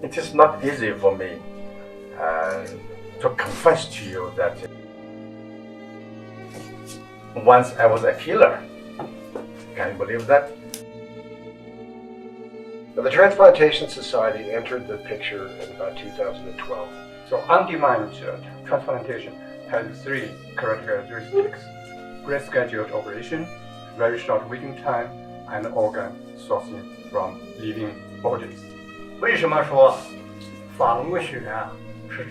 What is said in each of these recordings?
It is not easy for me to confess to you that once I was a killer. Can you believe that? Now, the Transplantation Society entered the picture in about 2012. So on-demand transplantation has three characteristics: pre-scheduled operation, very short waiting time, and organ sourcing from living bodies. 为什么说法轮功学员是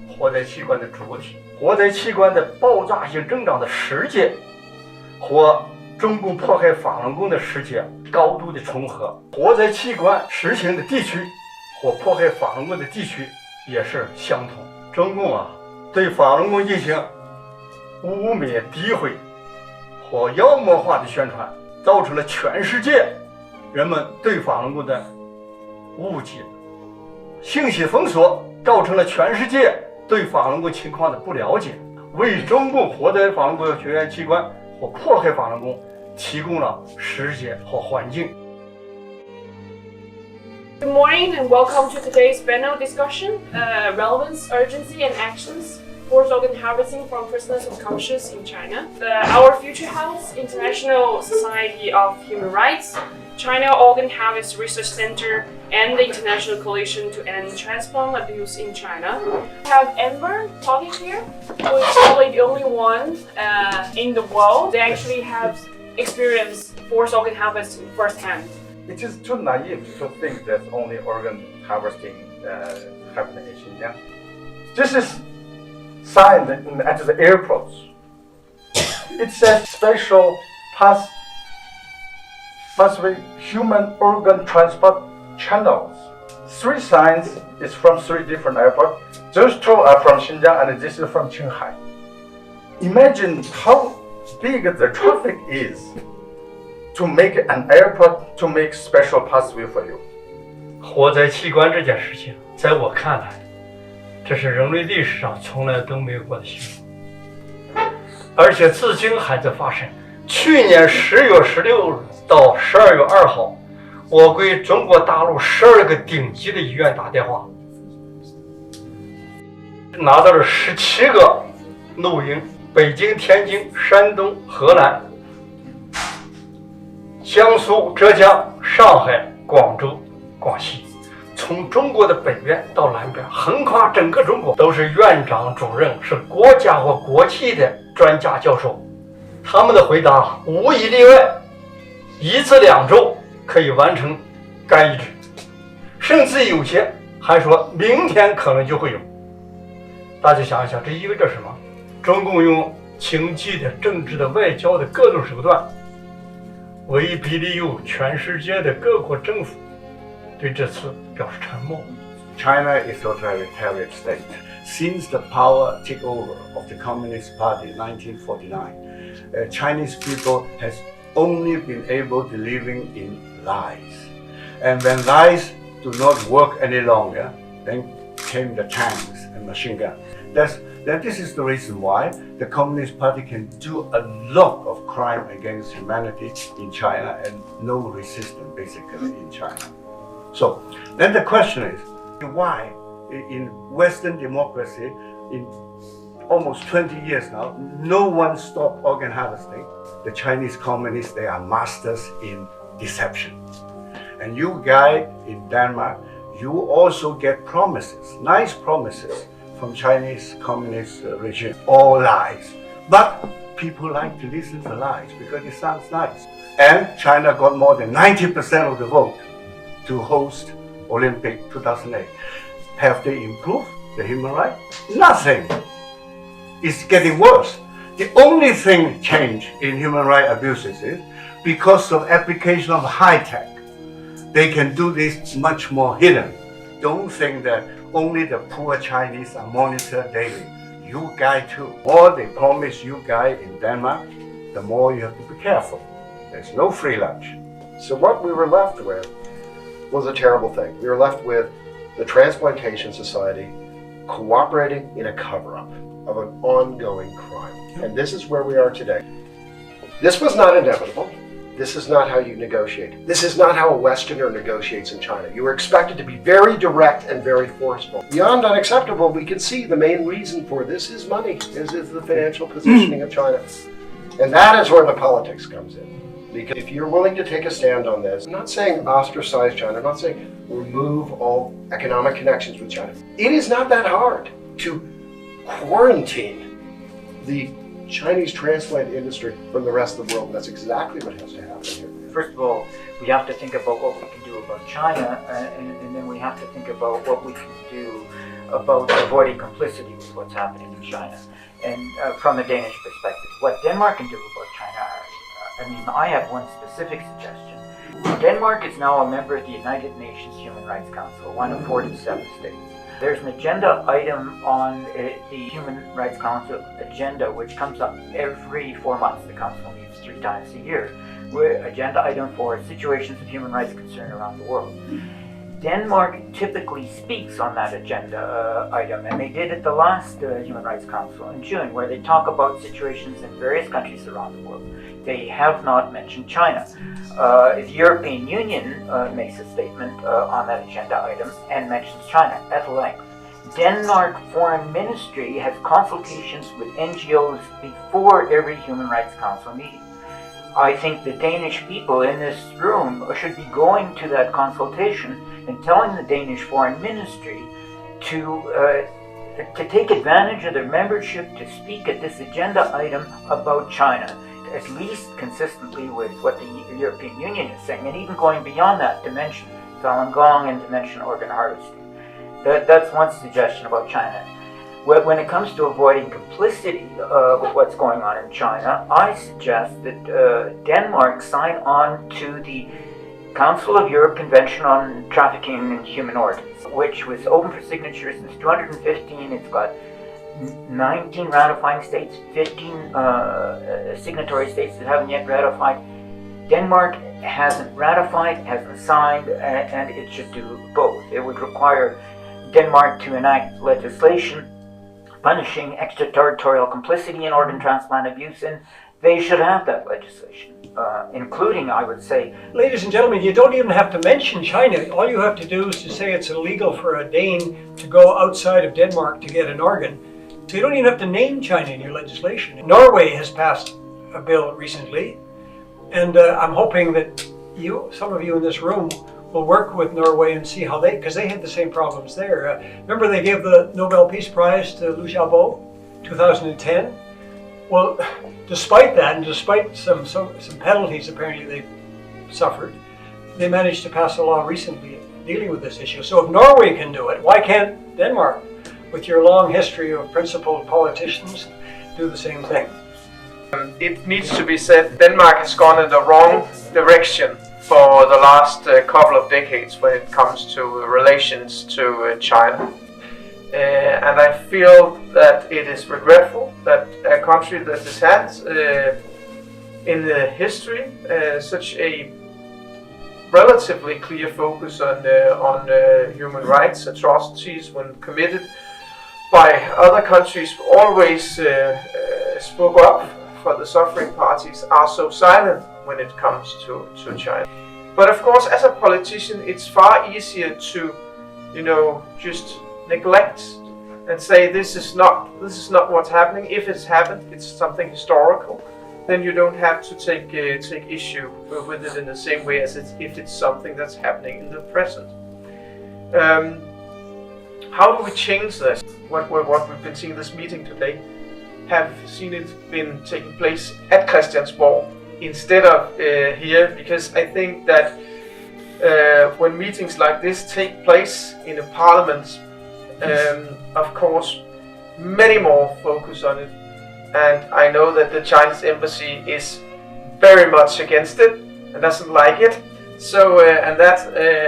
活摘器官的主体？活摘器官的爆炸性增长的时节和中共迫害法轮功的时节高度的重合，活摘器官实行的地区和迫害法轮功的地区也是相同。中共对法轮功进行污蔑、诋毁和妖魔化的宣传，造成了全世界人们对法轮功的误解，信息封锁造成了全世界对法轮功情况的不了解，为中共活摘法轮功学员器官和迫害法轮功提供了时间和环境。 Good morning and welcome to today's panel discussion, Relevance, Urgency and Actions, Forced Organ Harvesting from Prisoners of Conscience in China. Our Future House, International Society of Human Rights, China Organ Harvest Research Center, and the International Coalition to End Transplant Abuse in China. We have Enver Tohti here, who is probably the only one in the world that actually have experienced forced organ harvesting firsthand. It is too naive to think that only organ harvesting happening in Xinjiang. This is signed at the airports. It says special pathway human organ transport channels. 3 signs is from 3 different airports. Those 2 are from Xinjiang and this is from Qinghai. Imagine how big the traffic is to make an airport to make special pathway for you. 活摘器官这件事情，在我看来，这是人类历史上从来都没有过的新闻，而且至今还在发生。去年10月16日到12月2号，我给中国大陆12个顶级的医院打电话，拿到了17个录音，北京、天津、山东、河南、江苏、浙江、上海、广州、广西，从中国的北边到南边，横跨整个中国，都是院长、主任，是国家或国际的专家教授。他们的回答无一例外，1至2周可以完成该移植，甚至有些还说明天可能就会有。大家想一想，这意味着什么？中共用经济的、政治的、外交的各种手段，威逼利诱全世界的各国政府对这次表示沉默。 China is a totalitarian state. Since the power takeover of the Communist Party in 1949, Chinese people has only been able to living in lies. And when lies do not work any longer, then came the tanks and machine guns. This is the reason why the Communist Party can do a lot of crime against humanity in China and no resistance basically in China. So then the question is, why in Western democracy in almost 20 years now, no one stopped organ harvesting? The Chinese communists, they are masters in deception. And you guys in Denmark, you also get promises, nice promises from Chinese communist regime, all lies. But people like to listen to lies because it sounds nice. And China got more than 90% of the vote to host Olympic 2008. Have they improved the human rights? Nothing. It's getting worse. The only thing changed in human rights abuses is because of application of high tech. They can do this much more hidden. Don't think that only the poor Chinese are monitored daily. You guys too. The more they promise you guys in Denmark, the more you have to be careful. There's no free lunch. So what we were left with was a terrible thing. We were left with the Transplantation Society cooperating in a cover-up of an ongoing crime. And this is where we are today. This was not inevitable. This is not how you negotiate. This is not how a Westerner negotiates in China. You are expected to be very direct and very forceful. Beyond unacceptable, we can see the main reason for this is money. This is the financial positioning of China. And that is where the politics comes in. Because if you're willing to take a stand on this, I'm not saying ostracize China, I'm not saying remove all economic connections with China. It is not that hard to quarantine the Chinese transplant industry from the rest of the world. That's exactly what has to happen here. First of all, we have to think about what we can do about China, and then we have to think about what we can do about avoiding complicity with what's happening in China. And from a Danish perspective, what Denmark can do about China, I have one specific suggestion. Denmark is now a member of the United Nations Human Rights Council, one of 47 states. There's an agenda item on the Human Rights Council agenda which comes up every 4 months. The Council meets 3 times a year. Agenda item for situations of human rights concern around the world. Denmark typically speaks on that agenda item, and they did at the last Human Rights Council in June, where they talk about situations in various countries around the world. They have not mentioned China. The European Union makes a statement on that agenda item and mentions China at length. Denmark Foreign Ministry has consultations with NGOs before every Human Rights Council meeting. I think the Danish people in this room should be going to that consultation and telling the Danish Foreign Ministry to take advantage of their membership to speak at this agenda item about China, at least consistently with what the European Union is saying, and even going beyond that to mention Falun Gong and to mention organ harvesting. That's one suggestion about China. When it comes to avoiding complicity with what's going on in China, I suggest that Denmark sign on to the Council of Europe Convention on Trafficking in Human Organs, which was open for signature since 215. It's got 19 ratifying states, 15 signatory states that haven't yet ratified. Denmark hasn't ratified, hasn't signed, and it should do both. It would require Denmark to enact legislation punishing extraterritorial complicity in organ transplant abuse, and they should have that legislation, including, I would say... Ladies and gentlemen, you don't even have to mention China. All you have to do is to say it's illegal for a Dane to go outside of Denmark to get an organ. So you don't even have to name China in your legislation. Norway has passed a bill recently, and I'm hoping that some of you in this room will work with Norway and see how because they had the same problems there. Remember they gave the Nobel Peace Prize to Liu Xiaobo, 2010? Well, despite that, and despite some penalties apparently they suffered, they managed to pass a law recently dealing with this issue. So if Norway can do it, why can't Denmark, with your long history of principled politicians, do the same thing? It needs to be said, Denmark has gone in the wrong direction for the last couple of decades when it comes to relations to China. And I feel that it is regretful that a country that has had in the history such a relatively clear focus on human rights, atrocities when committed by other countries, always spoke up for the suffering parties, are so silent when it comes to China. But of course, as a politician, it's far easier to, just neglect and say this is not what's happening. If it's happened, it's something historical. Then you don't have to take issue with it in the same way as if it's something that's happening in the present. How do we change this? What we've been seeing this meeting today, have seen it been taking place at Christiansborg instead of here, because I think that when meetings like this take place in a parliament, of course, many more focus on it, and I know that the Chinese embassy is very much against it and doesn't like it. So, and that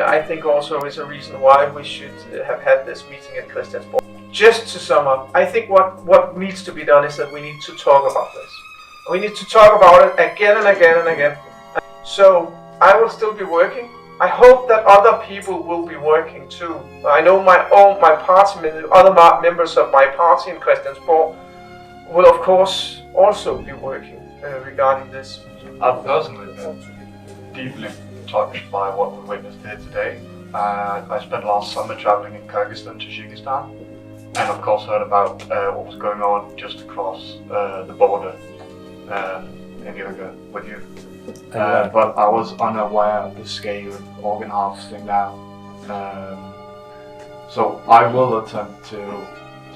I think also is a reason why we should have had this meeting at Christiansborg. Just to sum up, I think what needs to be done is that we need to talk about this. We need to talk about it again and again and again. So I will still be working. I hope that other people will be working too. I know my party, other members of my party in Christiansborg will of course also be working. regarding this? I've personally been deeply touched by what we witnessed here today. I spent last summer traveling in Kyrgyzstan, Tajikistan, and of course heard about what was going on just across the border in Uyghur with you. But I was unaware of the scale of organ harvesting now. So I will attempt to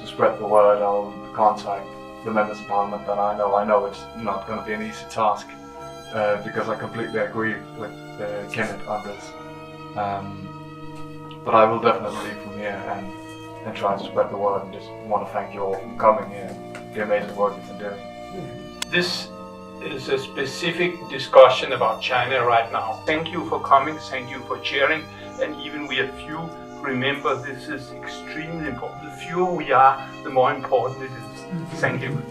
spread the word. I'll contact the members of parliament that I know. I know it's not going to be an easy task because I completely agree with Kenneth on this. But I will definitely leave from here and try to spread the word, and just want to thank you all for coming here and the amazing work you've been doing. This is a specific discussion about China right now. Thank you for coming, thank you for sharing, and even we are few, remember this is extremely important. The fewer we are, the more important it is. Thank you.